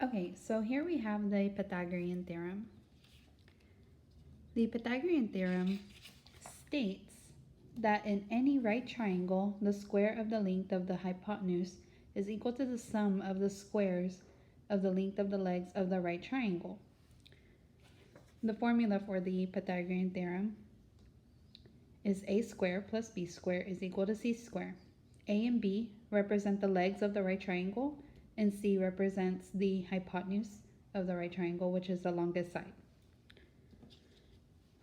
Okay, so here we have the Pythagorean theorem. The Pythagorean theorem states that in any right triangle, the square of the length of the hypotenuse is equal to the sum of the squares of the length of the legs of the right triangle. The formula for the Pythagorean theorem is a squared plus b squared is equal to c squared. A and b represent the legs of the right triangle, and c represents the hypotenuse of the right triangle, which is the longest side.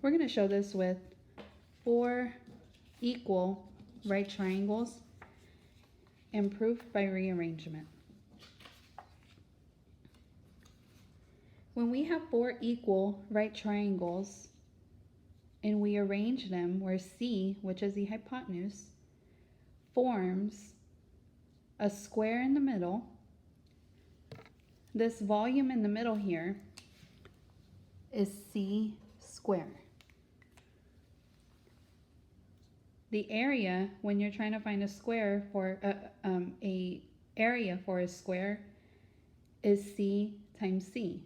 We're going to show this with 4 equal right triangles and proof by rearrangement. When we have 4 equal right triangles and we arrange them where C, which is the hypotenuse, forms a square in the middle, this volume in the middle here is C squared. The area, when you're trying to find a square for a area for a square, is C times C.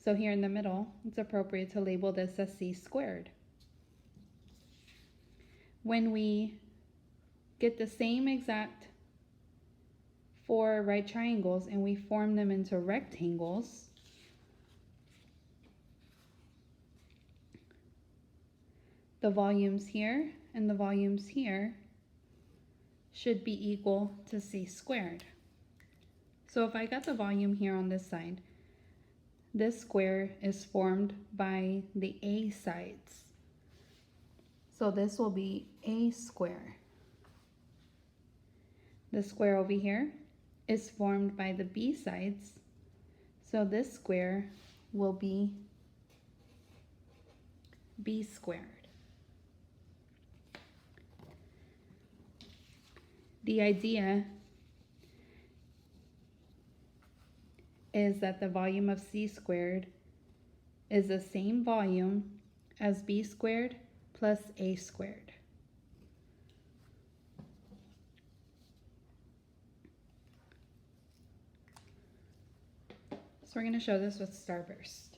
So here in the middle, it's appropriate to label this as C squared. When we get the same exact 4 right triangles and we form them into rectangles, the volumes here and the volumes here should be equal to C squared. So if I got the volume here on this side, this square is formed by the A sides. So this will be A square. The square over here is formed by the B sides. So this square will be B squared. The idea is that the volume of C squared is the same volume as B squared plus A squared. So we're going to show this with starburst.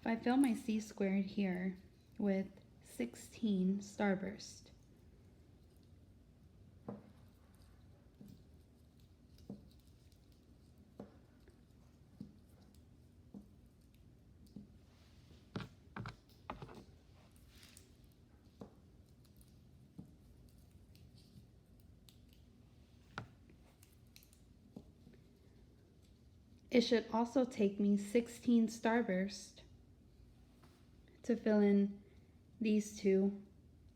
If I fill my C squared here with 16 starburst, it should also take me 16 starburst to fill in these 2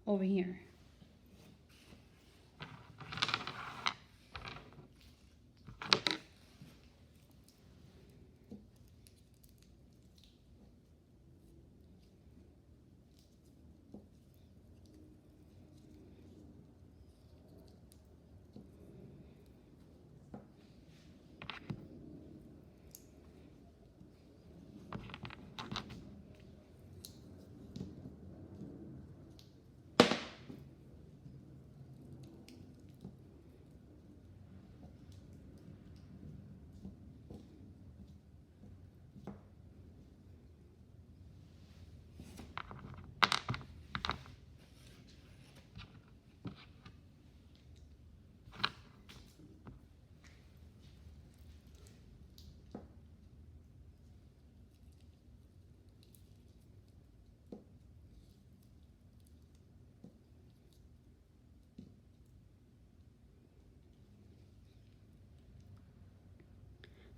over here.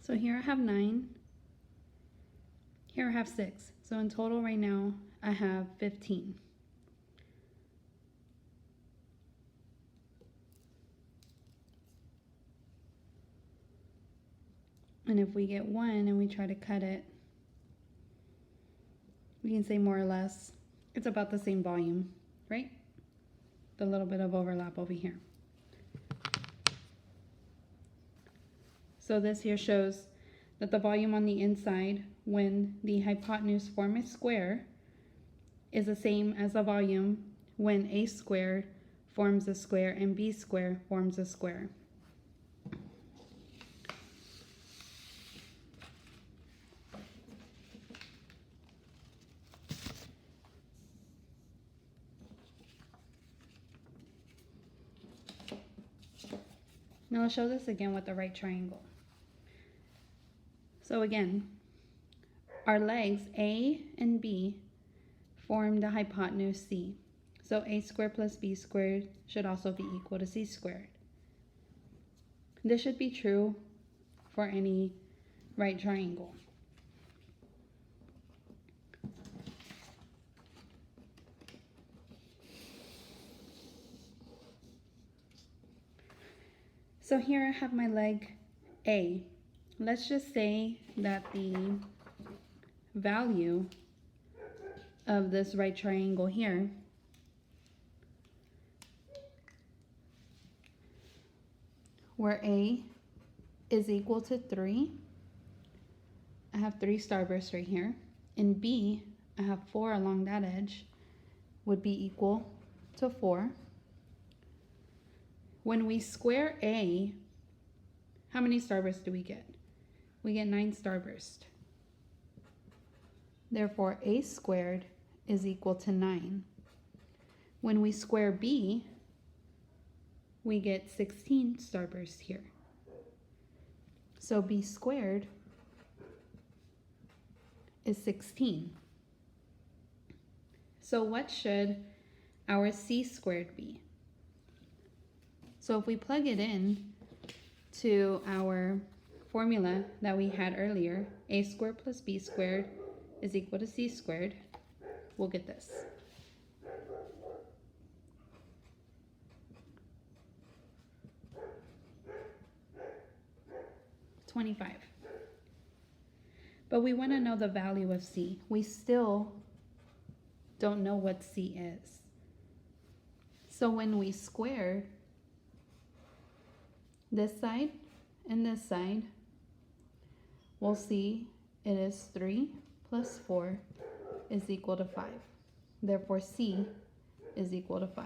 So here I have 9, here I have 6. So in total right now, I have 15. And if we get 1 and we try to cut it, we can say more or less it's about the same volume, right? The little bit of overlap over here. So this here shows that the volume on the inside when the hypotenuse forms a square is the same as the volume when A squared forms a square and b squared forms a square. Now I'll show this again with the right triangle. So again, our legs A and B form the hypotenuse C. So a squared plus b squared should also be equal to c squared. This should be true for any right triangle. So here I have my leg A. Let's just say that the value of this right triangle here where A is equal to 3, I have 3 starbursts right here, and B, I have 4 along that edge, would be equal to 4. When we square A, how many starbursts do we get? We get 9 starbursts. Therefore, A squared is equal to 9. When we square B, we get 16 starbursts here. So B squared is 16. So what should our C squared be? So if we plug it in to our formula that we had earlier, a squared plus b squared is equal to c squared, we'll get this. $25. But we want to know the value of c. We still don't know what c is. So when we square this side and this side, we'll see it is 3 plus 4 is equal to 5. Therefore, C is equal to 5.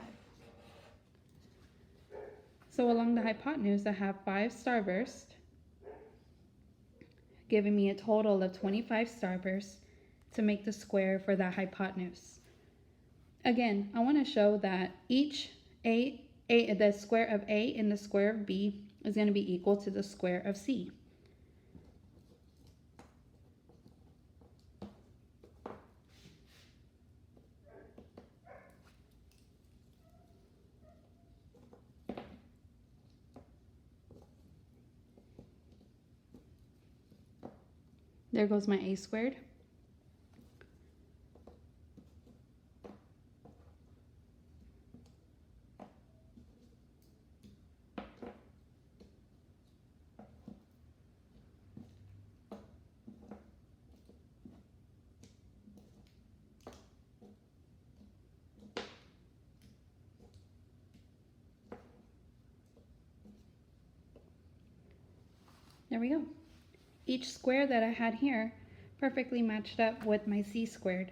So along the hypotenuse, I have 5 starbursts, giving me a total of 25 starbursts to make the square for that hypotenuse. Again, I want to show that each the square of A and the square of B is going to be equal to the square of C. There goes my A squared. There we go. Each square that I had here perfectly matched up with my C squared.